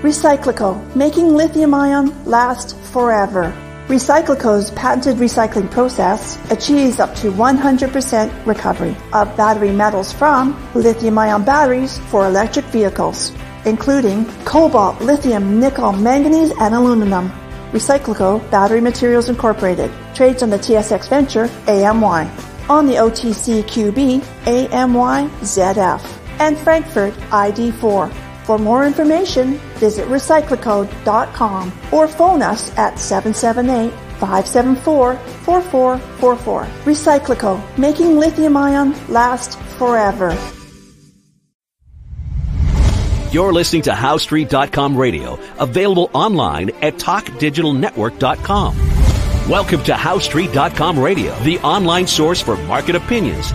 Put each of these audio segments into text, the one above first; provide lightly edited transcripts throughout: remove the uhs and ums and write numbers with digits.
Recyclico, making lithium-ion last forever. Recyclico's patented recycling process achieves up to 100% recovery of battery metals from lithium-ion batteries for electric vehicles, including cobalt, lithium, nickel, manganese, and aluminum. Recyclico Battery Materials Incorporated trades on the TSX Venture AMY, on the OTCQB AMYZF, and Frankfurt ID4. For more information, visit recyclico.com or phone us at 778-574-4444. Recyclico, making lithium-ion last forever. You're listening to HowStreet.com radio, available online at TalkDigitalNetwork.com. Welcome to HowStreet.com radio, the online source for market opinions.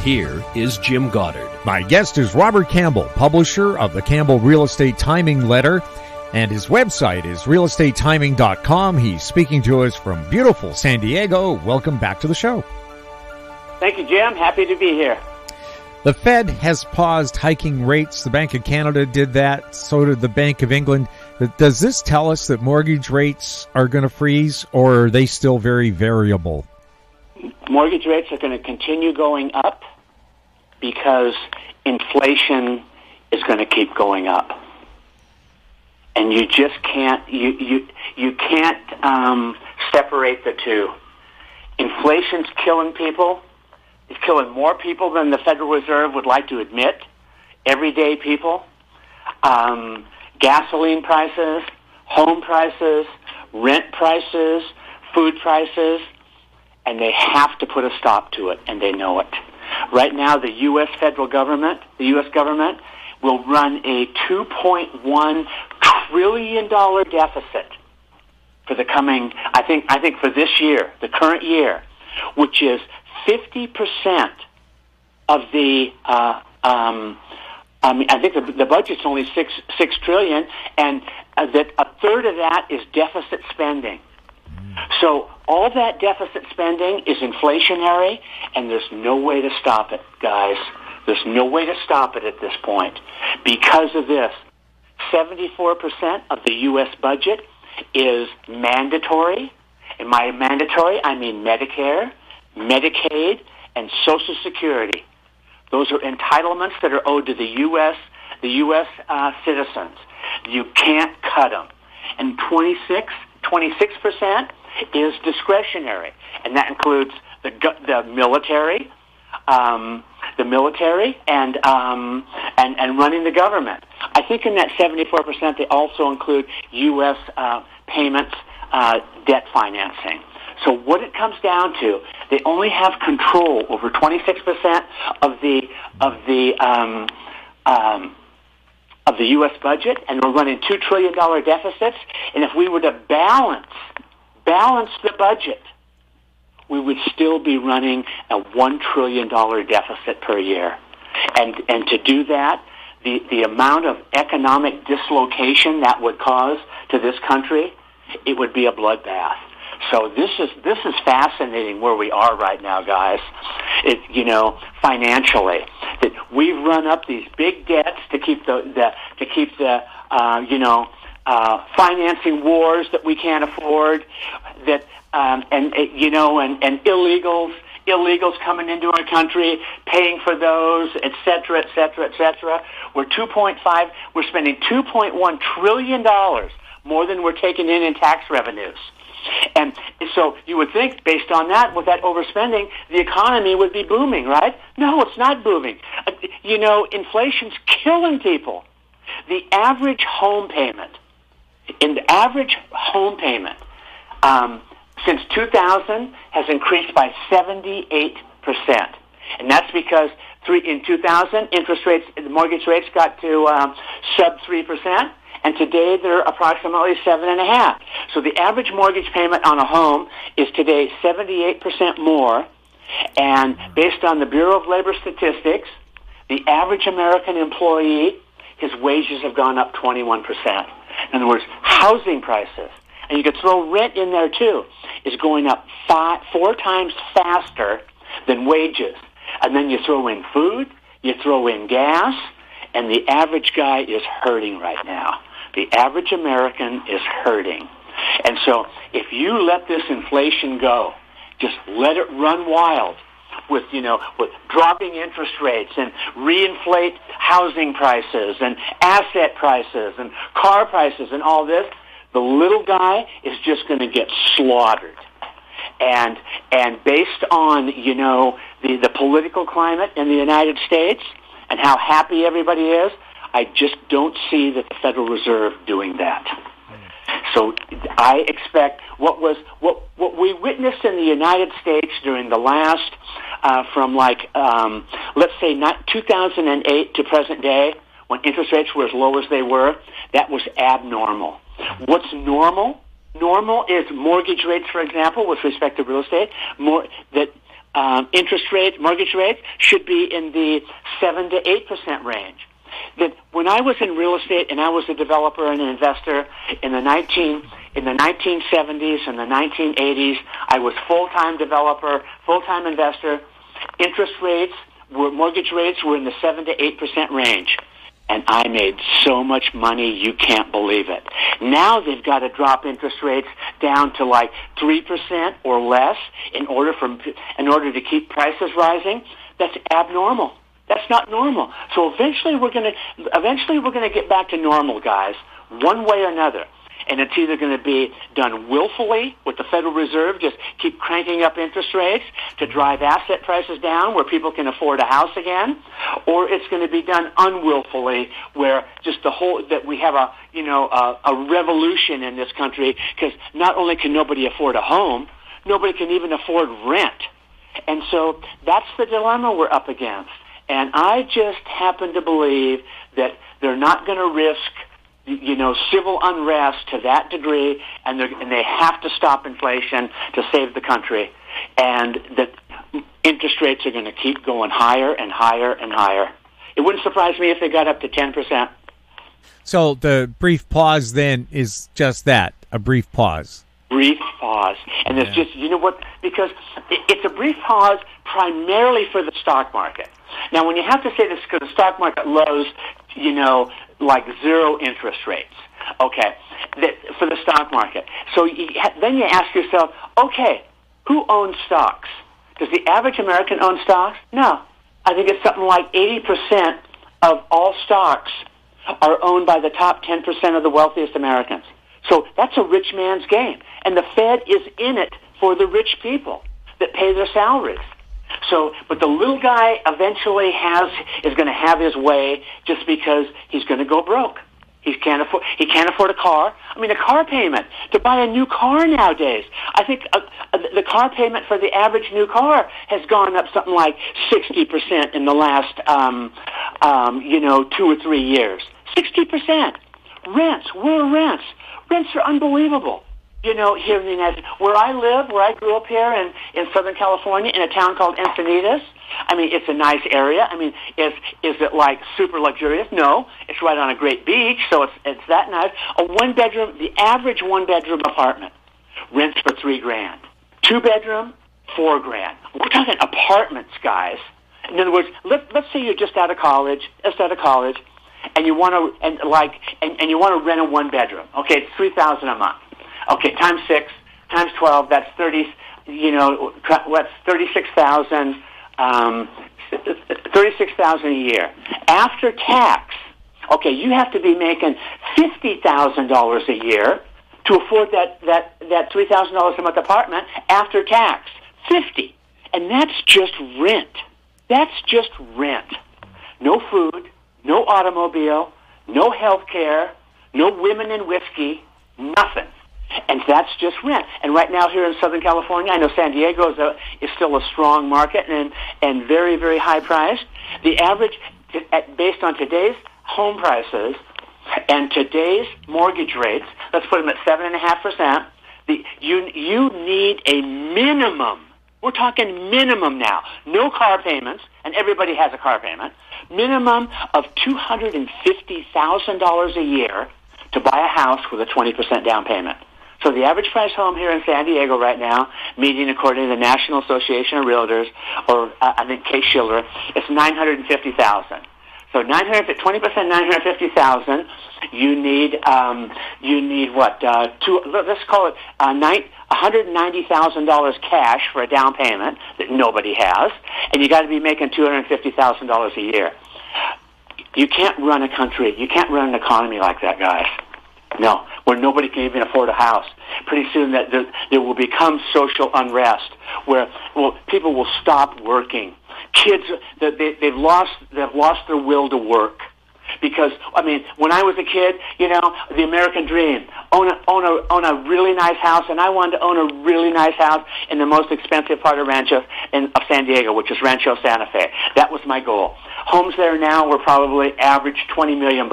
Here is Jim Goddard. My guest is Robert Campbell, publisher of the Campbell Real Estate Timing Letter, and his website is realestatetiming.com. He's speaking to us from beautiful San Diego. Welcome back to the show. Thank you, Jim. Happy to be here. The Fed has paused hiking rates. The Bank of Canada did that. So did the Bank of England. Does this tell us that mortgage rates are going to freeze, or are they still very variable? Mortgage rates are going to continue going up because inflation is going to keep going up, and you just can't you can't separate the two. Inflation's killing people. It's killing more people than the Federal Reserve would like to admit. Everyday people, gasoline prices, home prices, rent prices, food prices, and they have to put a stop to it, and they know it. Right now, the U.S. federal government, will run a $2.1 trillion deficit for the coming, I think for this year, the current year, which is 50% of the, I think the budget's only six trillion, and that a third of that is deficit spending. So all that deficit spending is inflationary, and there's no way to stop it, guys. There's no way to stop it at this point. Because of this, 74% of the U.S. budget is mandatory. And by mandatory, I mean Medicare, Medicaid, and Social Security. Those are entitlements that are owed to the U.S. Citizens. You can't cut them. And 26% is discretionary, and that includes the military, and running the government. I think in that 74%, they also include U.S. payments, debt financing. So what it comes down to, they only have control over 26% of the U.S. budget, and we're running $2 trillion deficits. And if we were to balance the budget, we would still be running a $1 trillion deficit per year. And to do that, the amount of economic dislocation that would cause to this country, it would be a bloodbath. So this is fascinating where we are right now, guys. Financially, that we've run up these big debts to keep the financing wars that we can't afford. That and illegals coming into our country, paying for those, et cetera, et cetera, et cetera. We're spending $2.1 trillion more than we're taking in tax revenues. And so you would think, based on that, with that overspending, the economy would be booming, right? No, it's not booming. Inflation's killing people. The average home payment, since 2000 has increased by 78%. And that's because in 2000, the mortgage rates got to sub 3%. And today they're approximately 7.5%. So the average mortgage payment on a home is today 78% more. And based on the Bureau of Labor Statistics, the average American employee, his wages have gone up 21%. In other words, housing prices, and you could throw rent in there too, is going up 4 times faster than wages. And then you throw in food, you throw in gas, and the average guy is hurting right now. The average American is hurting. And so if you let this inflation go, just let it run wild with dropping interest rates and reinflate housing prices and asset prices and car prices and all this, the little guy is just going to get slaughtered. And based on, the political climate in the United States and how happy everybody is, I just don't see the Federal Reserve doing that. So I expect what we witnessed in the United States during the last, let's say 2008 to present day, when interest rates were as low as they were, that was abnormal. What's normal? Normal is mortgage rates, for example, with respect to real estate, mortgage rates should be in the 7 to 8% range. That when I was in real estate and I was a developer and an investor in the 1970s and the 1980s, I was full-time developer, full-time investor. Mortgage rates were in the 7 to 8% range. And I made so much money, you can't believe it. Now they've got to drop interest rates down to like 3% or less in order to keep prices rising. That's abnormal. That's not normal. So eventually we're going to get back to normal, guys, one way or another. And it's either going to be done willfully with the Federal Reserve, just keep cranking up interest rates to drive asset prices down where people can afford a house again, or it's going to be done unwillfully where just that we have a revolution in this country, because not only can nobody afford a home, nobody can even afford rent. And so that's the dilemma we're up against. And I just happen to believe that they're not going to risk civil unrest to that degree, and they have to stop inflation to save the country, and that interest rates are going to keep going higher and higher and higher. It wouldn't surprise me if they got up to 10%. So the brief pause then is just that, a brief pause. Brief pause. And it's just, because it's a brief pause primarily for the stock market. Now, when you have to say this because the stock market lows, like zero interest rates, okay, for the stock market. So then you ask yourself, okay, who owns stocks? Does the average American own stocks? No. I think it's something like 80% of all stocks are owned by the top 10% of the wealthiest Americans. So that's a rich man's game. And the Fed is in it for the rich people that pay their salaries. So, but the little guy eventually is going to have his way just because he's going to go broke. He can't afford a car. I mean, a car payment to buy a new car nowadays. I think the car payment for the average new car has gone up something like 60% in the last 2 or 3 years. 60%. Rents. Where are rents? Rents are unbelievable. Here in the United States, where I grew up here in Southern California, in a town called Encinitas. I mean, it's a nice area. I mean, is it like super luxurious? No, it's right on a great beach, so it's that nice. The average one-bedroom apartment rents for $3,000. 2-bedroom, $4,000. We're talking apartments, guys. In other words, let's say you're just out of college, and you want to rent a one-bedroom. Okay, it's $3,000 a month. Okay, times 6, times 12, that's 30, what's 36,000, 36,000 a year. After tax, okay, you have to be making $50,000 a year to afford that $3,000 a month apartment after tax. 50. And that's just rent. That's just rent. No food, no automobile, no health care, no women and whiskey, nothing. And that's just rent. And right now here in Southern California, I know San Diego is still a strong market and very, very high priced. The average, based on today's home prices and today's mortgage rates, let's put them at 7.5%, you need a minimum. We're talking minimum now. No car payments, and everybody has a car payment. Minimum of $250,000 a year to buy a house with a 20% down payment. So the average price home here in San Diego right now, median according to the National Association of Realtors, or I think Case Shiller, it's $950,000. So 20%, 950,000. You need what? Let's call it $190,000 cash for a down payment that nobody has, and you got to be making $250,000 a year. You can't run a country. You can't run an economy like that, guys. No, where nobody can even afford a house. Pretty soon that there will become social unrest where people will stop working. Kids, they've lost their will to work. Because, I mean, when I was a kid, the American dream, own a really nice house, and I wanted to own a really nice house in the most expensive part of San Diego, which is Rancho Santa Fe. That was my goal. Homes there now were probably average $20 million.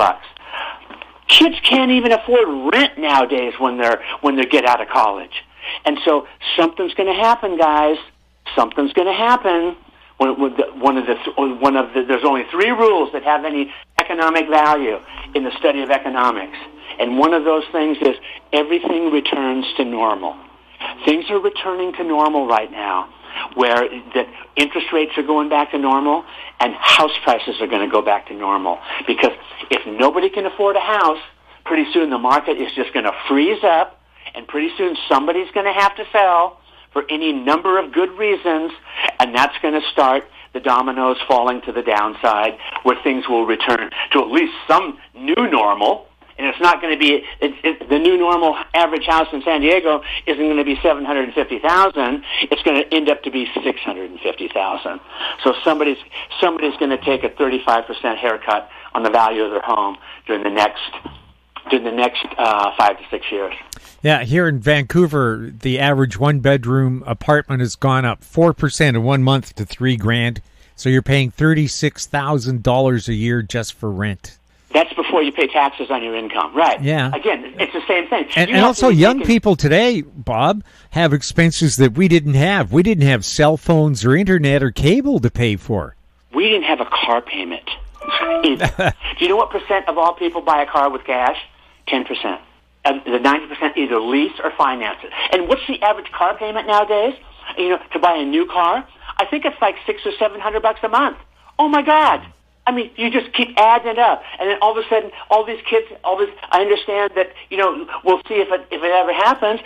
Kids can't even afford rent nowadays when they get out of college. And so something's going to happen, guys. Something's going to happen. There's only 3 rules that have any economic value in the study of economics. And one of those things is everything returns to normal. Things are returning to normal right now, where the interest rates are going back to normal and house prices are going to go back to normal. Because if nobody can afford a house, pretty soon the market is just going to freeze up, and pretty soon somebody's going to have to sell for any number of good reasons, and that's going to start the dominoes falling to the downside, where things will return to at least some new normal. And it's not going to be the new normal. Average house in San Diego isn't going to be $750,000. It's going to end up to be $650,000. So somebody's going to take a 35% haircut on the value of their home during the next 5 to 6 years. Yeah, here in Vancouver, the average one-bedroom apartment has gone up 4% in 1 month to $3,000. So you're paying $36,000 a year just for rent. That's before you pay taxes on your income, right? Yeah. Again, it's the same thing. And also, young people today, Bob, have expenses that we didn't have. We didn't have cell phones or internet or cable to pay for. We didn't have a car payment either. Do you know what percent of all people buy a car with cash? 10%. The 90% either lease or finance it. And what's the average car payment nowadays? To buy a new car, I think it's like $600 or $700 a month. Oh my God! I mean, you just keep adding it up, and then all of a sudden, all these kids, I understand that we'll see if it ever happens.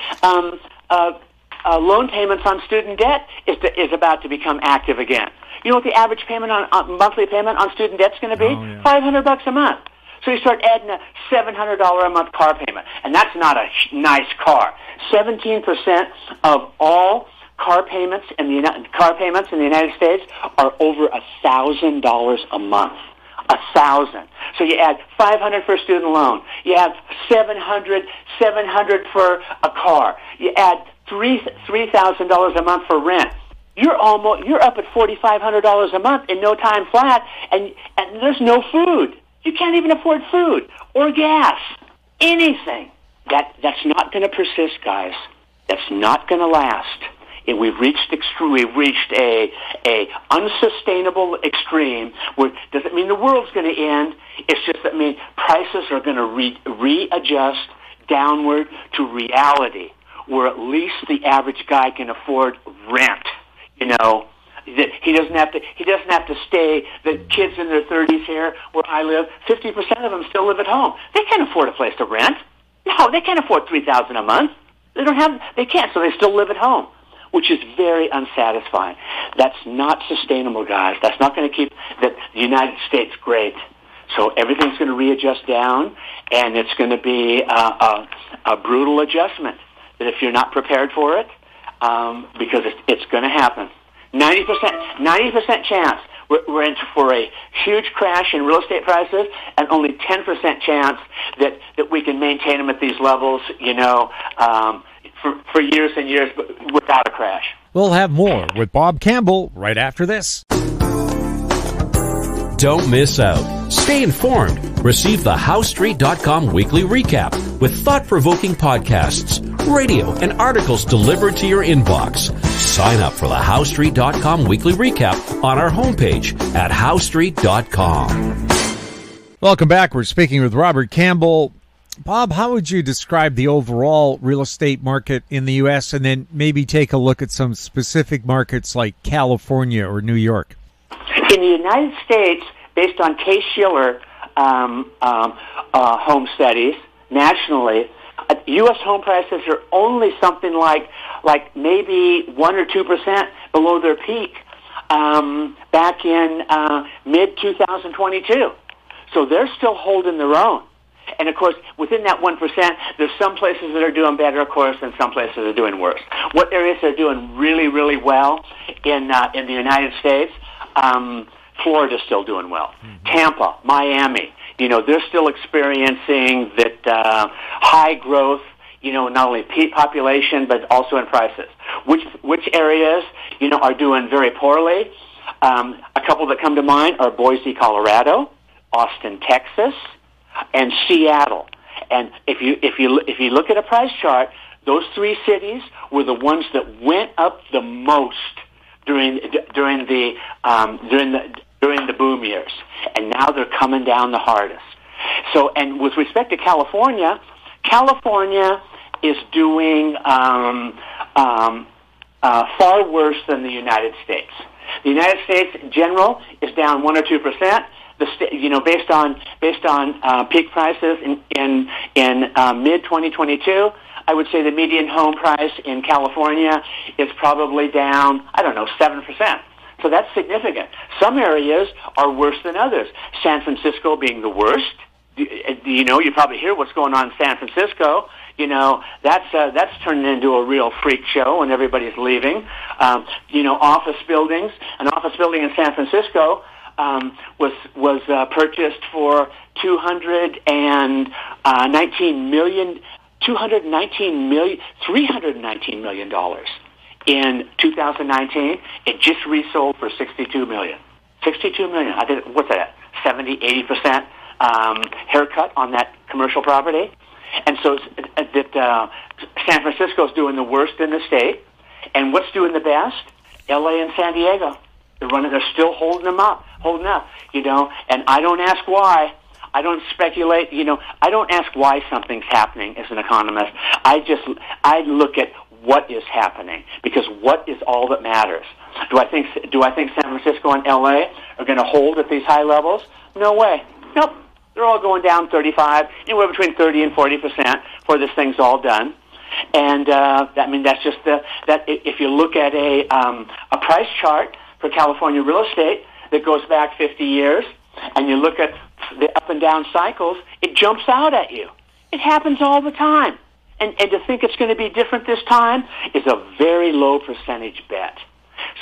Loan payments on student debt is about to become active again. You know what the average payment on monthly payment on student debt is going to be? Oh, yeah. $500 a month. So you start adding a $700 a month car payment, and that's not a nice car. 17% of all car payments in the United States are over $1,000 a month. 1,000. So you add $500 for a student loan. You add $700 for a car. You add $3,000 a month for rent. You're up at $4,500 a month in no time flat, and there's no food. You can't even afford food or gas, anything. That's not going to persist, guys. That's not going to last. We've reached a unsustainable extreme. Doesn't mean the world's going to end. It's just that prices are going to readjust downward to reality, where at least the average guy can afford rent. He doesn't have to stay. The kids in their 30s here, where I live, 50% of them still live at home. They can't afford a place to rent. No, they can't afford $3,000 a month. They can't, so they still live at home, which is very unsatisfying. That's not sustainable, guys. That's not going to keep the United States great. So everything's going to readjust down, and it's going to be a brutal adjustment. That if you're not prepared for it, because it's going to happen. 90% chance we're in for a huge crash in real estate prices, and only 10% chance that we can maintain them at these levels, for years and years, but without a crash. We'll have more with Bob Campbell right after this. Don't miss out. Stay informed. Receive the HowStreet.com weekly recap with thought-provoking podcasts, radio, and articles delivered to your inbox. Sign up for the HowStreet.com weekly recap on our homepage at HowStreet.com. Welcome back. We're speaking with Robert Campbell. Bob, how would you describe the overall real estate market in the U.S. and then maybe take a look at some specific markets like California or New York? In the United States, based on Case-Shiller home studies nationally, U.S. home prices are only something like maybe 1 or 2% below their peak back in mid-2022. So they're still holding their own. And, of course, within that 1%, there's some places that are doing better, of course, and some places are doing worse. What areas are doing really, really well in the United States? Florida's still doing well. Mm-hmm. Tampa, Miami, they're still experiencing that high growth, not only peak population, but also in prices. Which areas, are doing very poorly? A couple that come to mind are Boise, Colorado, Austin, Texas, and Seattle. And if you look at a price chart, those three cities were the ones that went up the most during the boom years, and now they're coming down the hardest. So, and with respect to California is doing far worse than the United States. The United States in general is down 1 or 2%. Based on peak prices in mid 2022, I would say the median home price in California is probably down 7%. So that's significant. Some areas are worse than others. San Francisco being the worst. You probably hear what's going on in San Francisco. That's turning into a real freak show, and everybody's leaving. Office buildings. An office building in San Francisco was purchased for $319 million in 2019. It just resold for $62 million. $62 million. I think, what's that? 70-80% haircut on that commercial property. And so San Francisco's doing the worst in the state. And what's doing the best? LA and San Diego. They're still holding up, and I don't ask why. I don't speculate, I don't ask why something's happening as an economist. I look at what is happening, because what is all that matters. Do I think San Francisco and LA are going to hold at these high levels? No way. Nope. They're all going down 35, anywhere between 30 and 40% before this thing's all done. And that's just that. If you look at a price chart for California real estate that goes back 50 years, and you look at the up and down cycles, it jumps out at you. It happens all the time. And to think it's going to be different this time is a very low percentage bet.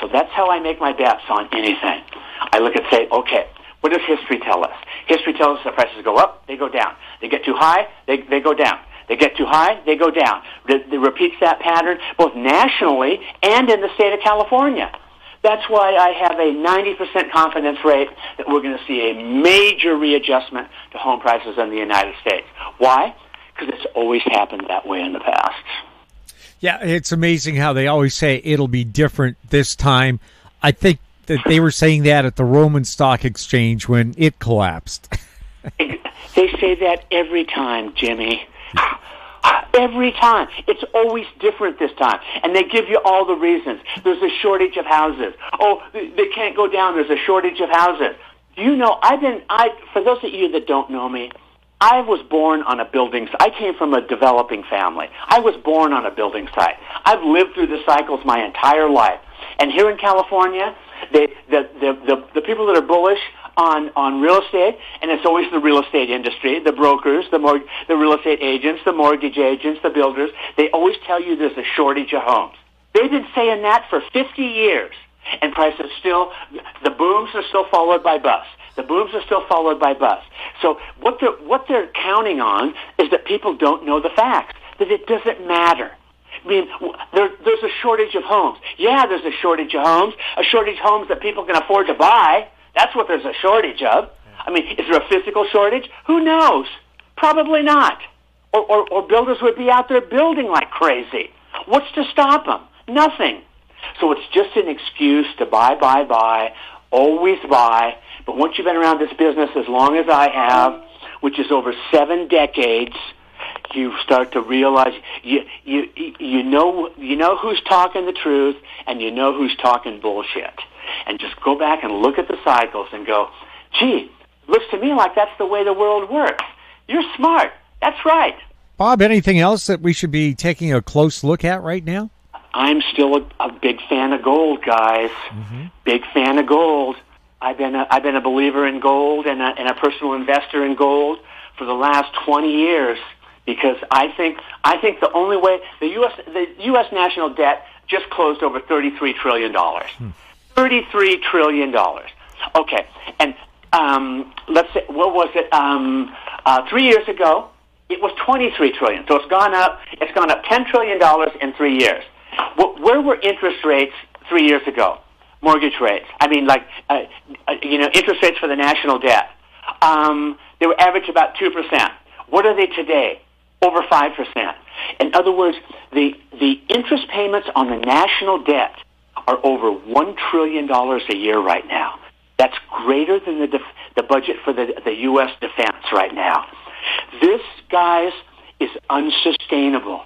So that's how I make my bets on anything. I look and say, okay, what does history tell us? History tells us the prices go up, they go down. They get too high, they go down. They get too high, they go down. It repeats that pattern both nationally and in the state of California. That's why I have a 90% confidence rate that we're going to see a major readjustment to home prices in the United States. Why? Because it's always happened that way in the past. Yeah, it's amazing how they always say it'll be different this time. I think that they were saying that at the Roman Stock Exchange when it collapsed. They say that every time, Jimmy. Every time. It's always different this time. And they give you all the reasons. There's a shortage of houses. Oh, they can't go down. There's a shortage of houses. For those of you that don't know me, I was born on a building site. I came from a developing family. I was born on a building site. I've lived through the cycles my entire life. And here in California, the people that are bullish on real estate, and it's always the real estate industry, the brokers, the real estate agents, the mortgage agents, the builders, they always tell you there's a shortage of homes. They've been saying that for 50 years, and prices the booms are still followed by busts. The booms are still followed by busts. So what they're counting on is that people don't know the facts, that it doesn't matter. I mean, there's a shortage of homes. Yeah, there's a shortage of homes, homes that people can afford to buy. That's what there's a shortage of. I mean, is there a physical shortage? Who knows? Probably not. Or builders would be out there building like crazy. What's to stop them? Nothing. So it's just an excuse to buy, always buy. But once you've been around this business as long as I have, which is over 7 decades, you start to realize you know who's talking the truth, and you know who's talking bullshit. And just go back and look at the cycles and go, Gee, looks to me like that's the way the world works. You're smart. That's right. Bob, anything else that we should be taking a close look at right now? I'm still a big fan of gold, guys. Mm-hmm. Big fan of gold. I've been a believer in gold and a personal investor in gold for the last 20 years because I think the only way the U.S. national debt just closed over $33 trillion. $33 trillion. Okay, and let's say, what was it? 3 years ago, it was $23 trillion. So it's gone up $10 trillion in 3 years. Where were interest rates 3 years ago? Mortgage rates. I mean, interest rates for the national debt. They were average about 2%. What are they today? Over 5%. In other words, the interest payments on the national debt are over $1 trillion a year right now. That's greater than the budget for the U.S. defense right now. This, guys, is unsustainable.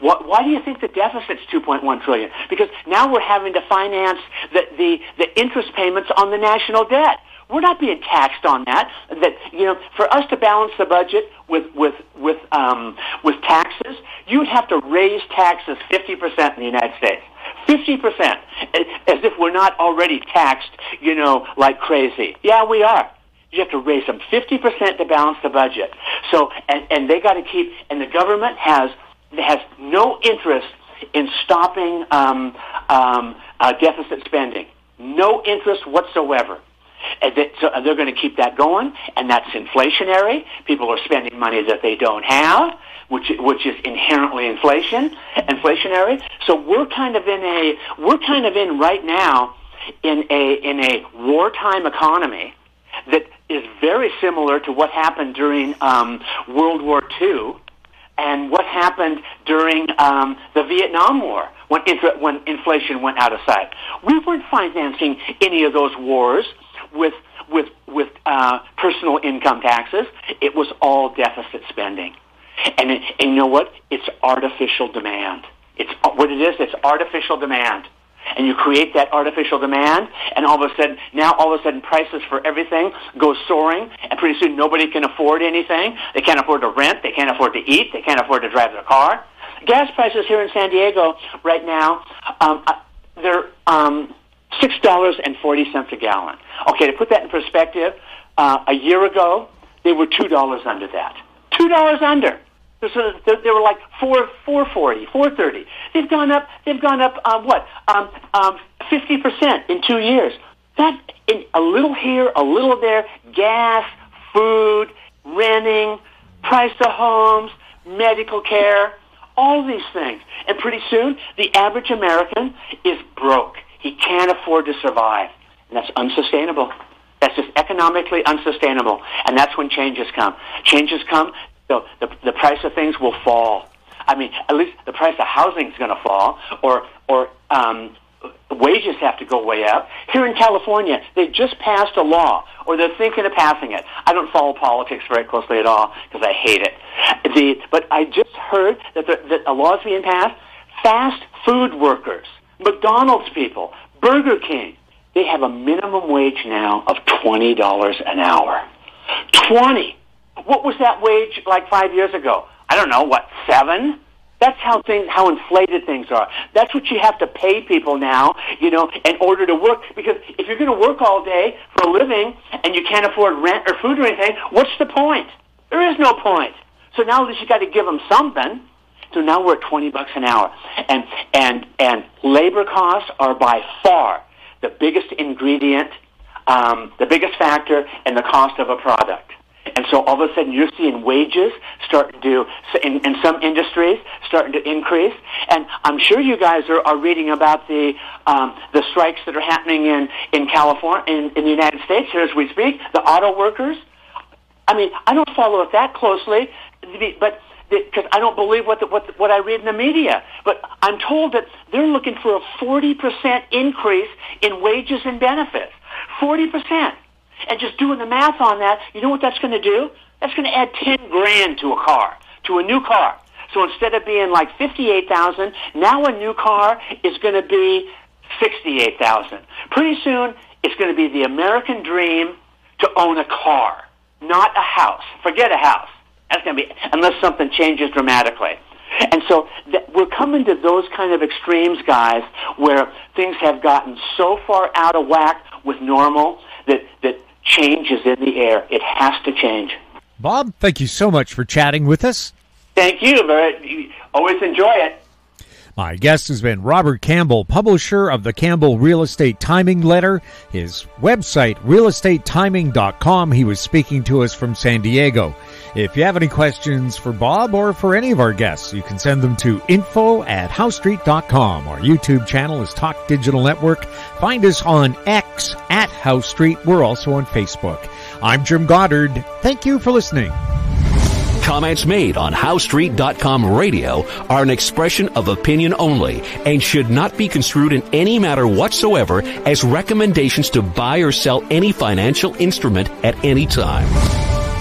Why do you think the deficit's $2.1 trillion? Because now we're having to finance the interest payments on the national debt. We're not being taxed on that. For us to balance the budget with taxes, you would have to raise taxes 50% in the United States. 50%, as if we're not already taxed, like crazy. Yeah, we are. You have to raise them 50% to balance the budget. So, and they got to keep, and the government has no interest in stopping deficit spending. No interest whatsoever. So they're going to keep that going, and that's inflationary. People are spending money that they don't have, which is inherently inflationary. So we're kind of in right now in a wartime economy that is very similar to what happened during World War II and what happened during the Vietnam War when inflation went out of sight. We weren't financing any of those wars with personal income taxes. It was all deficit spending. And you know what? It's artificial demand. It's what it is. It's artificial demand. And you create that artificial demand, and all of a sudden prices for everything go soaring, and pretty soon nobody can afford anything. They can't afford to rent. They can't afford to eat. They can't afford to drive their car. Gas prices here in San Diego right now, they're $6.40 a gallon. Okay, to put that in perspective, a year ago, they were $2 under that. $2 under. So they were like $4.40, $4.30. They've gone up. What? 50% in 2 years. That in a little here, a little there. Gas, food, renting, price of homes, medical care, all these things. And pretty soon, the average American is broke. He can't afford to survive, and that's unsustainable. That's just economically unsustainable, and that's when changes come. Changes come. So the price of things will fall. I mean, at least the price of housing is going to fall, or wages have to go way up. Here in California, they just passed a law, or they're thinking of passing it. I don't follow politics very closely at all because I hate it. But I just heard that a law is being passed. Fast food workers, McDonald's people, Burger King, they have a minimum wage now of $20 an hour. 20. What was that wage like 5 years ago? I don't know, 7? That's how inflated things are. That's what you have to pay people now, in order to work. Because if you're going to work all day for a living and you can't afford rent or food or anything, what's the point? There is no point. So now at least you got to give them something. So now we're at $20 an hour, and labor costs are by far the biggest ingredient, the biggest factor in the cost of a product. And so all of a sudden you're seeing wages starting to, in some industries, starting to increase. And I'm sure you guys are reading about the strikes that are happening in California, in the United States here as we speak, the auto workers. I mean, I don't follow it that closely, but because I don't believe what I read in the media. But I'm told that they're looking for a 40% increase in wages and benefits. 40%. And just doing the math on that, you know what that's going to do? That's going to add $10,000 to a car, to a new car. So instead of being like $58,000, now a new car is going to be $68,000. Pretty soon, it's going to be the American dream to own a car, not a house. Forget a house. That's going to be, unless something changes dramatically. And so we're coming to those kind of extremes, guys, where things have gotten so far out of whack with normal that change is in the air. It has to change. Bob, thank you so much for chatting with us. Thank you. Always enjoy it. My guest has been Robert Campbell, publisher of the Campbell Real Estate Timing Letter. His website, realestatetiming.com. He was speaking to us from San Diego. If you have any questions for Bob or for any of our guests, you can send them to info@housestreet.com. Our YouTube channel is Talk Digital Network. Find us on X @HouseStreet. We're also on Facebook. I'm Jim Goddard. Thank you for listening. Comments made on HouseStreet.com radio are an expression of opinion only and should not be construed in any matter whatsoever as recommendations to buy or sell any financial instrument at any time.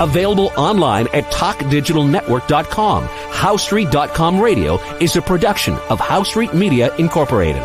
Available online at TalkDigitalNetwork.com. HouseStreet.com radio is a production of House Street Media Incorporated.